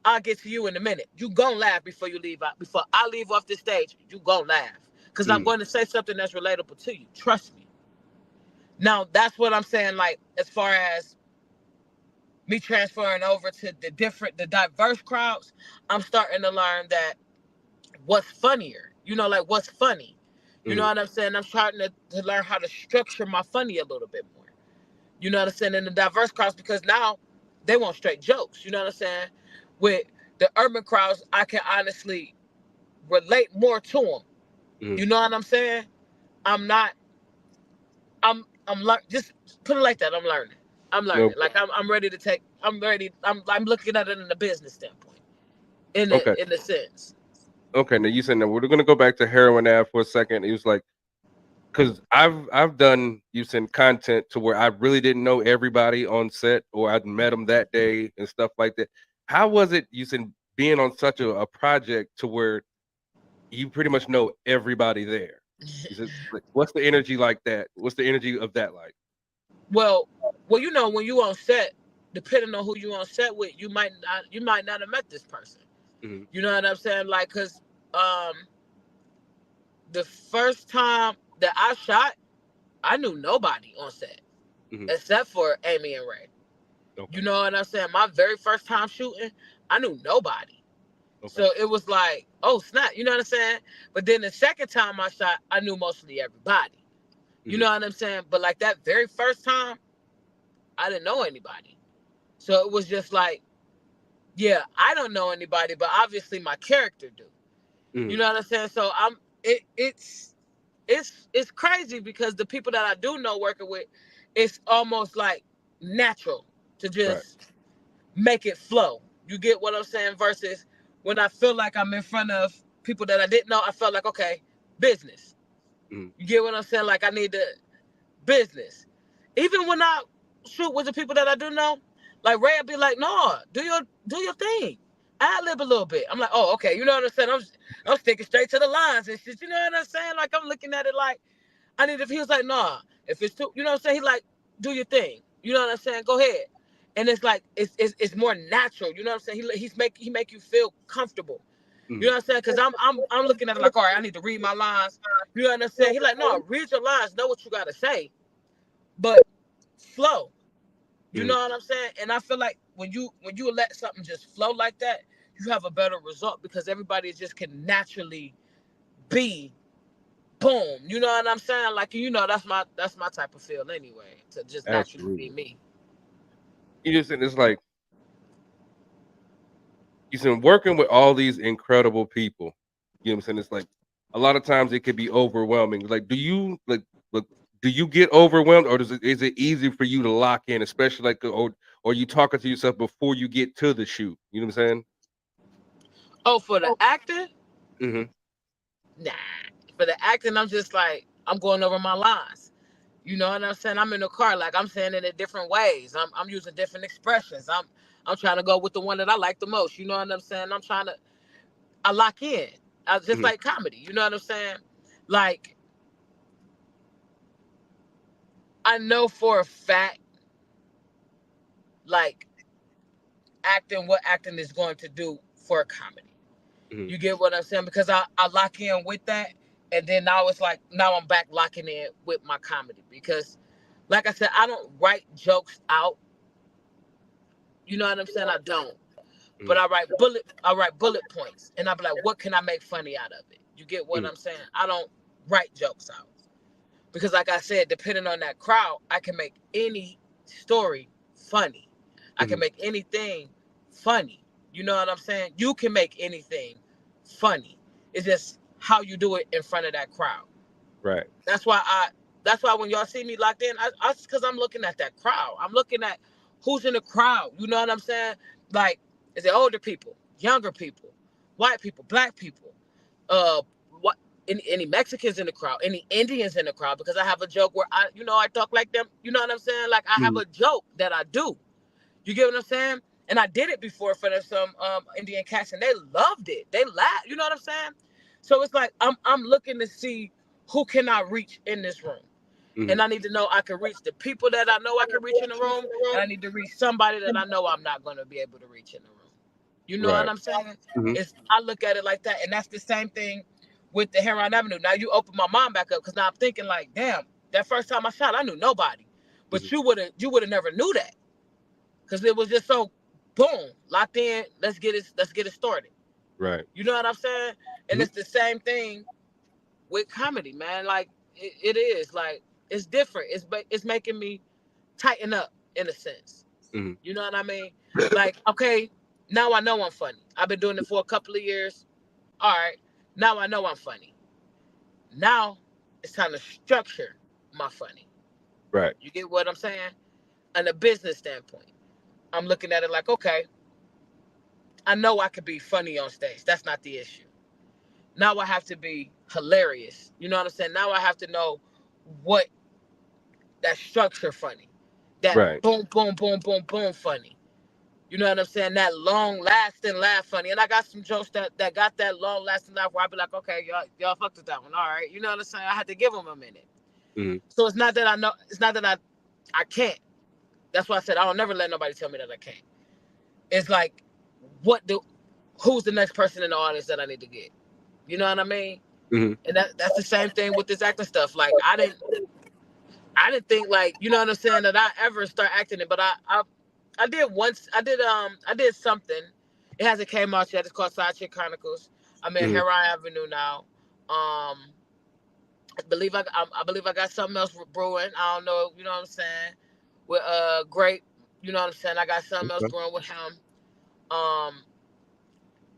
I'll get to you in a minute. You gon' laugh before you leave out. Before I leave off the stage, you gon' laugh because I'm mm, going to say something that's relatable to you. Trust me. Now that's what I'm saying. Like as far as me transferring over to the diverse crowds, I'm starting to learn that what's funnier. You know, like what's funny. You know mm, what I'm saying? I'm starting to learn how to structure my funny a little bit more. You know what I'm saying? In the diverse crowds, because now they want straight jokes. You know what I'm saying? With the urban crowds, I can honestly relate more to them. mm. You know what I'm saying? I'm not. Just put it like that. I'm learning. I'm learning. Okay. Like I'm ready to take. I'm ready. I'm looking at it in a business standpoint. Okay. In the sense. Okay. Now you said now we're gonna go back to heroin Ave for a second. He was like, because I've done using content to where I really didn't know everybody on set, or I'd met them that day and stuff like that. How was it using being on such a project to where you pretty much know everybody there? Is it like what's the energy like that? What's the energy of that like? Well, you know, when you on set, depending on who you on set with, you might not have met this person. Hmm. You know what I'm saying? Like, cause um, the first time that I shot, I knew nobody on set Hmm. except for Amy and Ray. Okay. You know what I'm saying? My very first time shooting, I knew nobody. Okay. So it was like, oh snap, you know what I'm saying? But then the second time I shot, I knew mostly everybody. You know what I'm saying? But like that very first time, I didn't know anybody. So it was just like, yeah, I don't know anybody, but obviously my character do. You know what I'm saying? So it's crazy because the people that I do know working with, it's almost like natural to Right. just make it flow. You get what I'm saying? Versus when I feel like I'm in front of people that I didn't know, I felt like, okay, business. Mhm. You get what I'm saying? Like I need to business. Even when I shoot with the people that I do know, like Ray will be like, no, do your thing. I lib a little bit. I'm like, oh, okay, you know what I'm saying? I'm sticking straight to the lines and shit. You know what I'm saying? Like I'm looking at it like I need. If he was like, nah, if it's too, you know what I'm saying? He like, do your thing. You know what I'm saying? Go ahead. And it's like it's more natural. You know what I'm saying? He make you feel comfortable. You know what I'm saying? Because I'm looking at it like, all right, I need to read my lines. You know what I'm saying? He like, no, read your lines, know what you gotta say, but flow. You know what I'm saying? And I feel like when you let something just flow like that, you have a better result because everybody just can naturally be boom. You know what I'm saying? Like that's my type of feel anyway. To just naturally be Absolutely. me. You just said it's like you said working with all these incredible people. You know what I'm saying? It's like a lot of times it could be overwhelming. Like, do you like do you get overwhelmed, or is it easy for you to lock in, especially like or you talking to yourself before you get to the shoot? You know what I'm saying? Oh, for the acting? Hmm. Nah. For the acting, I'm just like I'm going over my lines. You know what I'm saying? I'm in the car, like I'm saying it in different ways. I'm using different expressions. I'm trying to go with the one that I like the most. You know what I'm saying? I lock in. I just Hmm. like comedy. You know what I'm saying? Like I know for a fact, like what acting is going to do for a comedy. Hmm. You get what I'm saying? Because I lock in with that, and then now it's like now I'm back locking in with my comedy because, like I said, I don't write jokes out. You know what I'm saying? I don't. Hmm. But I write bullet points, and I be like, what can I make funny out of it? You get what Hmm. I'm saying? I don't write jokes out because, like I said, depending on that crowd, I can make any story funny. I Hmm. can make anything funny. You know what I'm saying? You can make anything funny. It's just how you do it in front of that crowd. Right. That's why I. That's why when y'all see me locked in, because I'm looking at that crowd. I'm looking at who's in the crowd. You know what I'm saying? Like, is it older people, younger people, white people, black people, what? Any Mexicans in the crowd, any Indians in the crowd? Because I have a joke where I talk like them. You know what I'm saying? Like I have Hmm. a joke that I do. You get what I'm saying? And I did it before for some Indian cats, and they loved it. They laughed. You know what I'm saying? So it's like I'm looking to see who can I reach in this room, Hmm. and I need to know I can reach the people that I know I can reach in the room, and I need to reach somebody that I know I'm not going to be able to reach in the room. You know what Right. I'm saying? Hmm. I look at it like that, and that's the same thing with the Heron Avenue. Now you open my mind back up because now I'm thinking like, damn, that first time I shot, I knew nobody, Hmm. but you would have never knew that because it was just so boom locked in. Let's get it started. Right. You know what I'm saying? And Hmm. it's the same thing with comedy, man. Like it is like it's different. It's making me tighten up in a sense. Hmm. You know what I mean? Like okay, now I know I'm funny. I've been doing it for a couple of years. All right, now I know I'm funny. Now it's time to structure my funny. Right. You get what I'm saying? On a business standpoint, I'm looking at it like okay, I know I could be funny on stage. That's not the issue. Now I have to be hilarious. You know what I'm saying? Now I have to know what that structure funny, that Right. boom, boom, boom, boom, boom funny. You know what I'm saying? That long lasting laugh funny. And I got some jokes that got that long lasting laugh where I be like, okay, y'all fucked with that one. All right. You know what I'm saying? I had to give them a minute. Hmm. So it's not that I know, it's not that I can't. That's why I said I don't never let nobody tell me that I can't. It's like, who's the next person in the audience that I need to get? You know what I mean? Hmm. And that's the same thing with this acting stuff. Like I didn't think like you know what I'm saying that I ever start acting it, but I did once. I did something, It hasn't came out yet. It's called Side Chick Chronicles. I'm in Heron Avenue now. I believe I got something else brewing. I don't know, you know what I'm saying? With Great, you know what I'm saying? I got something else brewing with him.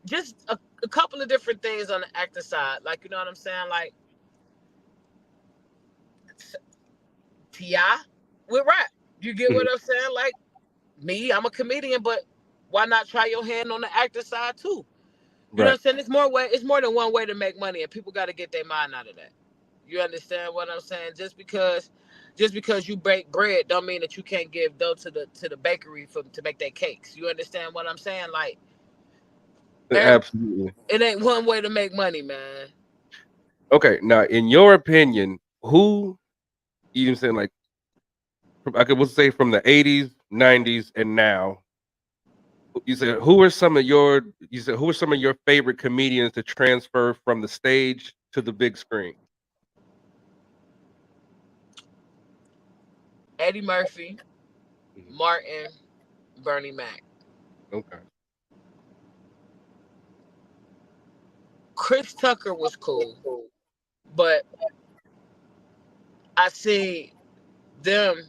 Just a couple of different things on the acting side, like, you know what I'm saying? Like T.I. with rap. You get what I'm saying? Like me, I'm a comedian, but why not try your hand on the acting side too? You know what I'm saying? It's more than one way to make money, and people got to get their mind out of that. You understand what I'm saying? Just because you bake bread don't mean that you can't give dough to the bakery to make their cakes. You understand what I'm saying? Like, Absolutely. it ain't one way to make money, man. Okay, now in your opinion, who you saying, like, I could say from the 80s, 90s, and now, you said who are some of your favorite comedians to transfer from the stage to the big screen? Eddie Murphy, Martin, Bernie Mac. Okay. Chris Tucker was cool, but I seen them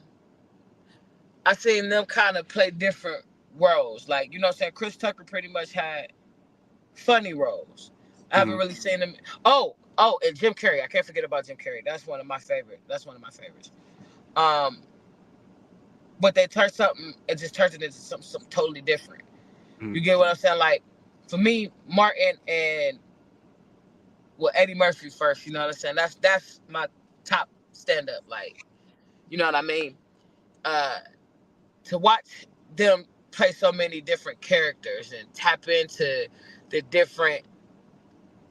kind of play different roles. Like, you know what I'm saying? Chris Tucker pretty much had funny roles. I haven't really seen him. Oh, and Jim Carrey. I can't forget about Jim Carrey. That's one of my favorites. But they turned something, it just turns it into something totally different. You get what I'm saying? Like, for me, Martin and Eddie Murphy first, you know what I'm saying? That's my top stand-up. Like, you know what I mean? To watch them play so many different characters and tap into the different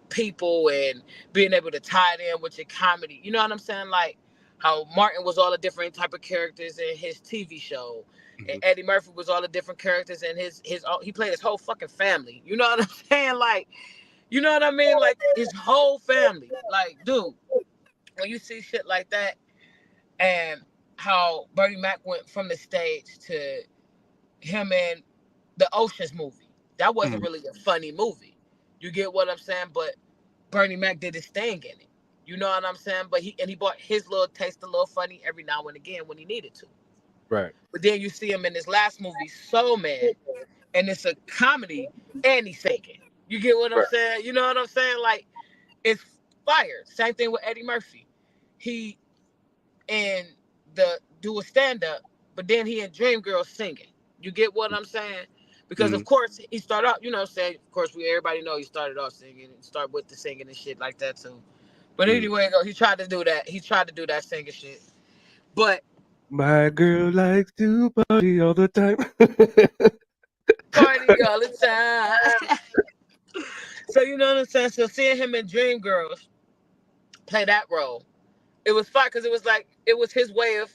people and being able to tie it in with your comedy. You know what I'm saying? Like how Martin was all the different type of characters in his TV show, and Eddie Murphy was all the different characters in his he played his whole fucking family. You know what I'm saying? Like, you know what I mean? Like his whole family. Like, dude, when you see shit like that, and how Bernie Mac went from the stage to him in the Ocean's movie. That wasn't really a funny movie. You get what I'm saying? But Bernie Mac did his thing in it. You know what I'm saying? But he brought his little taste, a little funny every now and again when he needed to. Right. But then you see him in this last movie, Soul Man, and it's a comedy and he's singing. You get what I'm saying? You know what I'm saying? Like, it's fire. Same thing with Eddie Murphy. He and do a stand-up, but then he and Dreamgirls singing. You get what I'm saying? Because of course he started out, you know what I'm saying? Of course everybody know he started off singing and started with the singing and shit like that too. But anyway, he tried to do that. He tried to do that singing shit. But my girl likes to party all the time. Party all the time. So you know what I'm saying? So seeing him in Dreamgirls play that role, it was fun because it was like it was his way of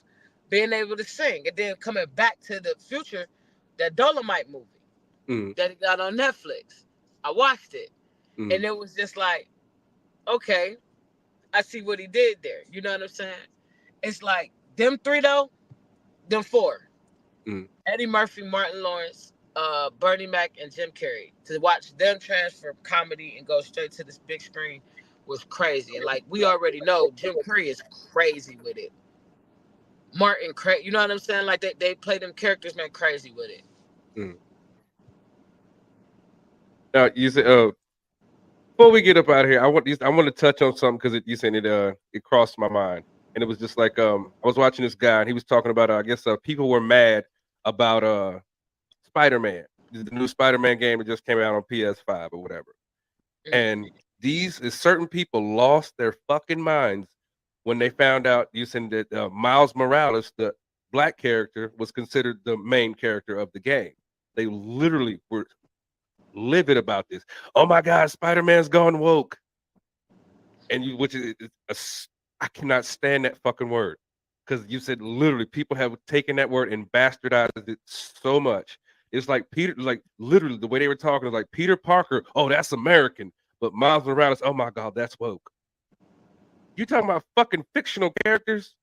being able to sing. And then coming back to the future, that Dolomite movie that he got on Netflix. I watched it. And it was just like, okay, I see what he did there. You know what I'm saying? It's like them three though, them four. Eddie Murphy, Martin Lawrence, Bernie Mac, and Jim Carrey. To watch them transfer comedy and go straight to this big screen was crazy. And like we already know, Jim Carrey is crazy with it. Martin, you know what I'm saying? Like they play them characters, man, crazy with it. Now you said, before we get up out of here, I want to touch on something because you said it crossed my mind, and it was just like I was watching this guy and he was talking about I guess people were mad about Spider-Man, the new Spider-Man game that just came out on PS5 or whatever, and certain people lost their fucking minds when they found out you said that Miles Morales, the black character, was considered the main character of the game. They literally were livid about this. Oh my God, Spider-Man's gone woke, and which is I cannot stand that fucking word because you said literally people have taken that word and bastardized it so much. It's like Peter, like literally the way they were talking is like Peter Parker. Oh, that's American, but Miles Morales. Oh my God, that's woke. You talking about fucking fictional characters?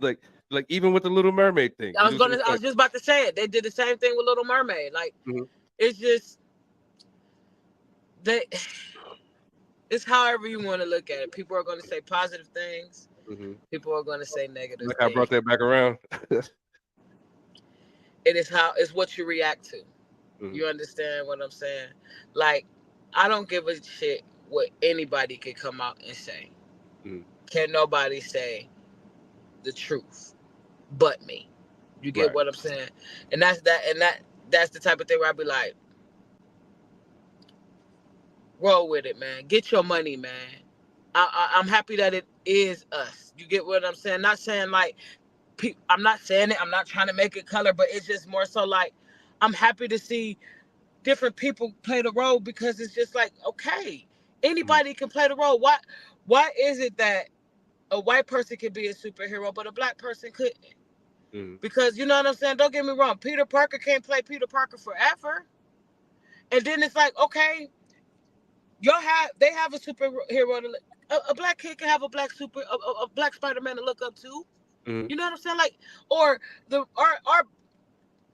Like like even with the Little Mermaid thing. I was just about to say it. They did the same thing with Little Mermaid. Like it's just it's however you want to look at it. People are going to say positive things. People are going to say negative things. I brought that back around. It's what you react to. You understand what I'm saying? Like, I don't give a shit what anybody could come out and say. Can't nobody say the truth but me. You get what I'm saying? And that's the type of thing where I be like, roll with it, man. Get your money, man. I'm happy that it is us. You get what I'm saying? Not saying like, I'm not saying it. I'm not trying to make it color, but it's just more so like, I'm happy to see different people play the role because it's just like, okay, anybody can play the role. Why is it that a white person can be a superhero, but a black person couldn't? Because you know what I'm saying? Don't get me wrong. Peter Parker can't play Peter Parker forever. And then it's like, okay, they have a superhero. A black kid can have a black Spider-Man to look up to. You know what I'm saying? Like, or our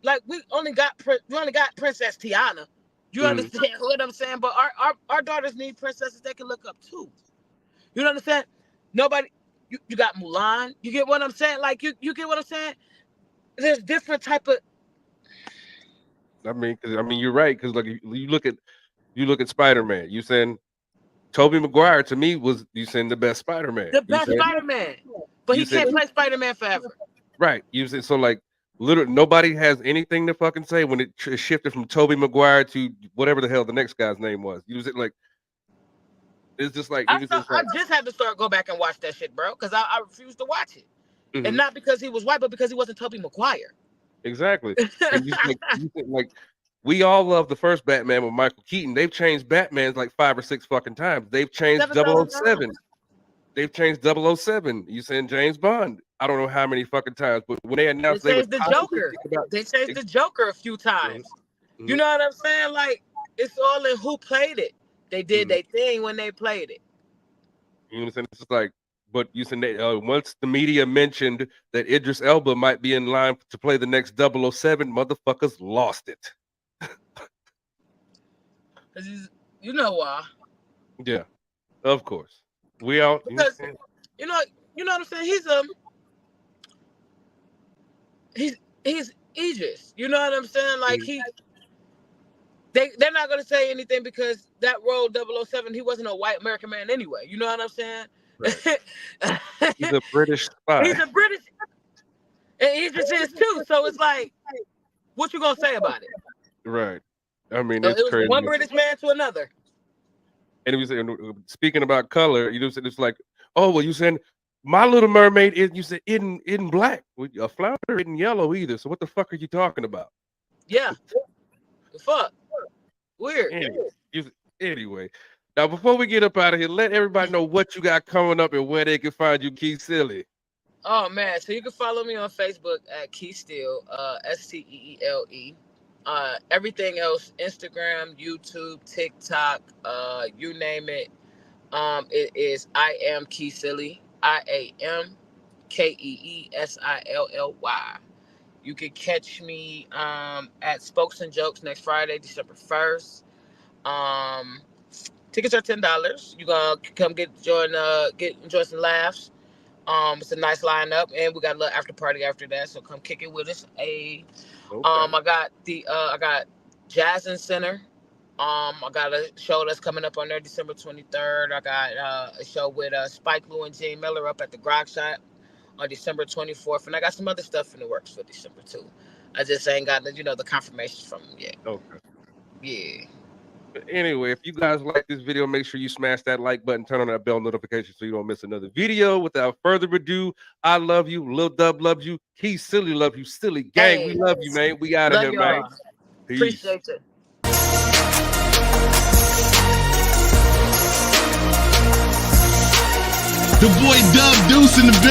like we only got Princess Tiana. You understand what I'm saying? But our daughters need princesses they can look up to. You know what I'm saying? Nobody. You got Mulan. You get what I'm saying? Like you get what I'm saying? There's different type of. I mean, you're right. Because like you look at Spider-Man. You saying Tobey Maguire to me was the best Spider-Man. The best Spider-Man, but he can't play Spider-Man forever. Right. You said so. Like literally, nobody has anything to fucking say when it shifted from Tobey Maguire to whatever the hell the next guy's name was. You was like. It's just like I just had to go back and watch that shit, bro, because I refused to watch it, and not because he was white, but because he wasn't Tobey Maguire. Exactly. And you think, like we all love the first Batman with Michael Keaton. They've changed Batmans like 5 or 6 fucking times. They've changed 007. They've changed 007. You saying James Bond? I don't know how many fucking times, but when they announced they changed the Joker, they changed the Joker a few times. You know what I'm saying? Like it's all in who played it. They did their thing when they played it. You know what I'm saying? It's just like, but you said once the media mentioned that Idris Elba might be in line to play the next 007, motherfuckers lost it. You know why? Yeah, of course. We all because you know what I'm saying. He's Idris. You know what I'm saying? Like They're not going to say anything because that role 007, he wasn't a white American man anyway. You know what I'm saying? Right. He's a British spy. He's a British, and Idris is too. So it's like, what you going to say about it? Right. I mean, So it's it was crazy. one British man to another. And he was speaking about color. You know, it's like, oh, well, you saying My Little Mermaid isn't black. A flounder isn't yellow either. So what the fuck are you talking about? Yeah. The fuck. Weird. Anyway, now before we get up out of here, let everybody know what you got coming up and where they can find you, Keith Silly. Oh man, so you can follow me on Facebook at Keith Steele, Steele. Everything else, Instagram, YouTube, TikTok, you name it. It is I am Keith Silly, IAM KEESILLY. You can catch me at Spokes and Jokes next Friday, December 1st. Tickets are $10. You gonna come enjoy some laughs. It's a nice lineup, and we got a little after party after that. So come kick it with us. Okay. I got Jazz and Center. I got a show that's coming up on there December 23rd. I got a show with Spike Lee and Gene Miller up at the Grog Shop on December 24th, and I got some other stuff in the works for December 2. I just ain't got the confirmations from them yet. Okay. Yeah. But anyway, if you guys like this video, make sure you smash that like button, turn on that bell notification so you don't miss another video. Without further ado, I love you. Lil Dub loves you. Keith Silly loves you. Silly gang, we love you, man. We out of here, man. Peace. Appreciate it. The boy Dub Deuce in the building.